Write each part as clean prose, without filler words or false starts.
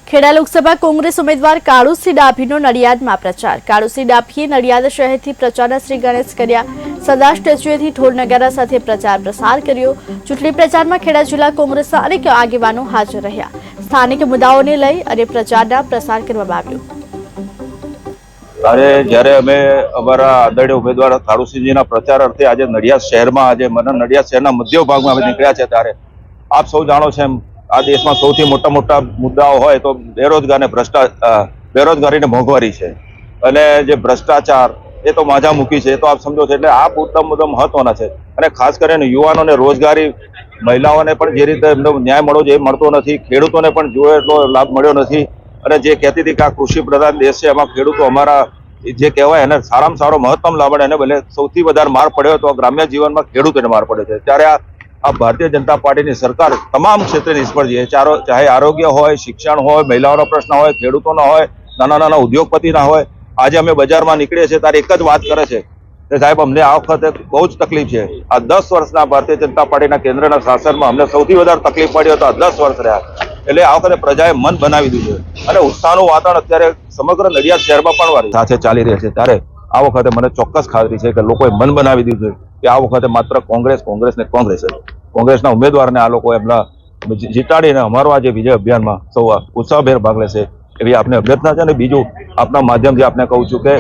ખેડા લોકસભા કોંગ્રેસ ઉમેદવાર કાળુસિંહ ડાભીનો નડિયાદમાં પ્રચાર। કાળુસિંહ ડાભીએ નડિયાદ શહેરથી પ્રચારના શ્રી ગણેશ કર્યા। સદા સ્ટેચ્યુએથી ઢોલ નગારા સાથે પ્રચાર પ્રસાર કર્યો। ચૂંટણી પ્રચારમાં ખેડા જિલ્લા કોંગ્રેસના અનેક આગેવાનો હાજર રહ્યા। સ્થાનિક મુદ્દાઓને લઈ અને પ્રચારના પ્રસાર કરવામાં આવ્યો। ત્યારે જ્યારે અમે અમારા આદરણીય ઉમેદવાર કાળુસિંહજીના પ્રચાર અર્થે આજે નડિયાદ શહેરમાં નડિયાદ શહેરના મધ્ય ભાગમાં અમે નીકળ્યા છે। ત્યારે આપ સૌ જાણો છો એમ આ દેશમાં સૌથી મોટા મુદ્દાઓ હોય તો બેરોજગારી ને મોંઘવારી છે અને જે ભ્રષ્ટાચાર એ તો માજા મૂકી છે, એ તો આપ સમજો છો। એટલે આ મુદ્દા મહત્વના છે અને ખાસ કરીને યુવાનોને રોજગારી, મહિલાઓને પણ જે રીતે એમનો ન્યાય મળવો જોઈએ એ મળતો નથી, ખેડૂતોને પણ જોઈએ એટલો લાભ મળ્યો નથી। અને જે કહેતી હતી કે આ કૃષિ પ્રધાન દેશ છે, એમાં ખેડૂતો અમારા જે કહેવાય એને સારામાં સારો મહત્તમ લાભ એને ભલે સૌથી વધારે માર પડ્યો તો ગ્રામ્ય જીવનમાં ખેડૂતોને માર પડ્યો છે। ત્યારે આ ભારતીય જનતા પાર્ટીની સરકાર તમામ ક્ષેત્રે નિષ્ફળ છે। ચાહે આરોગ્ય હોય, શિક્ષણ હોય, મહિલાઓનો પ્રશ્ન હોય, ખેડૂતોનો હોય, નાના ઉદ્યોગપતિના હોય। આજે અમે બજારમાં નીકળીએ છીએ ત્યારે એક જ વાત કરે છે કે સાહેબ અમને આ વખતે બહુ જ તકલીફ છે। આ 10 વર્ષના ભારતીય જનતા પાર્ટીના કેન્દ્રના શાસનમાં અમને સૌથી વધારે તકલીફ પડી તો આ 10 વર્ષ રહ્યા। એટલે આ વખતે પ્રજાએ મન બનાવી દીધું છે અને ઉત્સાહનું વાતાવરણ અત્યારે સમગ્ર નડિયાદ શહેરમાં પણ સાથે ચાલી રહ્યા છે। ત્યારે આ વખતે મને ચોક્કસ ખાતરી છે કે લોકોએ મન બનાવી દીધું છે કે આ વખતે માત્ર કોંગ્રેસના ઉમેદવારને આ લોકો એમના જીતાડીને અમારો આ જે વિજય અભિયાનમાં સૌ ઉત્સાહભેર ભાગ લેશે એવી આપને અભ્યર્થના છે। અને બીજું આપના માધ્યમથી આપને કહું છું કે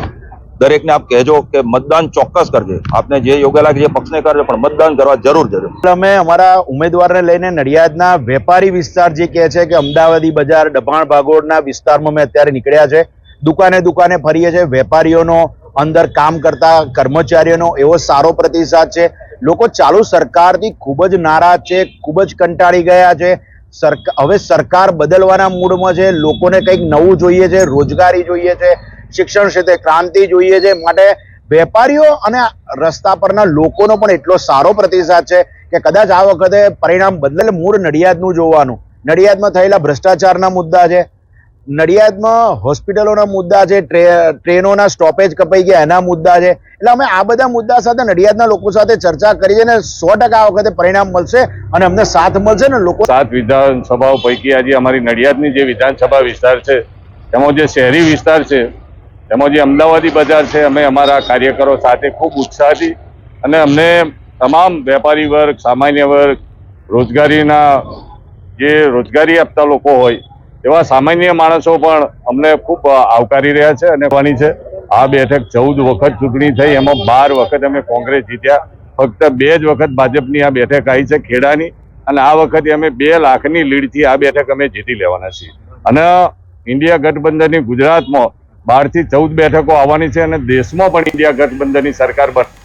દરેકને આપ કહેજો કે મતદાન ચોક્કસ કરજે। આપને જે યોગ્ય લાગે જે પક્ષને કરજો પણ મતદાન કરવા જરૂર જજો। અમે અમારા ઉમેદવારને લઈને નડિયાદના વેપારી વિસ્તાર જે કહે છે કે અમદાવાદી બજાર, ડભાણ ભાગોળના વિસ્તારમાં અમે અત્યારે નીકળ્યા છે। દુકાને ફરીએ છીએ। વેપારીઓનો, અંદર કામ કરતા કર્મચારીઓનો એવો સારો પ્રતિસાદ છે। લોકો ચાલુ સરકારથી ખૂબ જ નારાજ છે, ખૂબ જ કંટાળી ગયા છે। હવે સરકાર બદલવાના મૂડમાં છે। લોકોને કંઈક નવું જોઈએ છે, રોજગારી જોઈએ છે, શિક્ષણ ક્ષેત્રે ક્રાંતિ જોઈએ છે। માટે વેપારીઓ અને રસ્તા પરના લોકોનો પણ એટલો સારો પ્રતિસાદ છે કે કદાચ આ વખતે પરિણામ બદલે મૂળ નડિયાદનું જોવાનું। નડિયાદમાં થયેલા ભ્રષ્ટાચારના મુદ્દા છે, નડિયાદમાં હોસ્પિટલોના મુદ્દા છે, ટ્રેનોના સ્ટોપેજ કપાઈ ગયા એના મુદ્દા છે। એટલે અમે આ બધા મુદ્દા સાથે નડિયાદના લોકો સાથે ચર્ચા કરી છે ને 100% આ વખતે પરિણામ મળશે અને અમને સાથ મળશે ને લોકો। 7 વિધાનસભાઓ પૈકી આજે અમારી નડિયાદની જે વિધાનસભા વિસ્તાર છે તેમાં જે શહેરી વિસ્તાર છે તેમાં જે અમદાવાદી બજાર છે, અમે અમારા કાર્યકરો સાથે ખૂબ ઉત્સાહથી અને અમને તમામ વેપારી વર્ગ, સામાન્ય વર્ગ, રોજગારી આપતા લોકો હોય એવા સામાન્ય માણસો પણ અમને ખૂબ આવકારી રહ્યા છે અને વાની છે। આ બેઠક 14 વખત ચૂંટણી થઈ, એમાં 12 વખત અમે કોંગ્રેસ જીત્યા। ફક્ત 2 જ વખત ભાજપની આ બેઠક આવી છે ખેડાની, અને આ વખતે અમે 2 લાખની લીડથી આ બેઠક અમે જીતી લેવાના છીએ। અને ઇન્ડિયા ગઠબંધનની ગુજરાતમાં 12 થી 14 બેઠકો આવવાની છે અને દેશમાં પણ ઇન્ડિયા ગઠબંધનની સરકાર બનશે।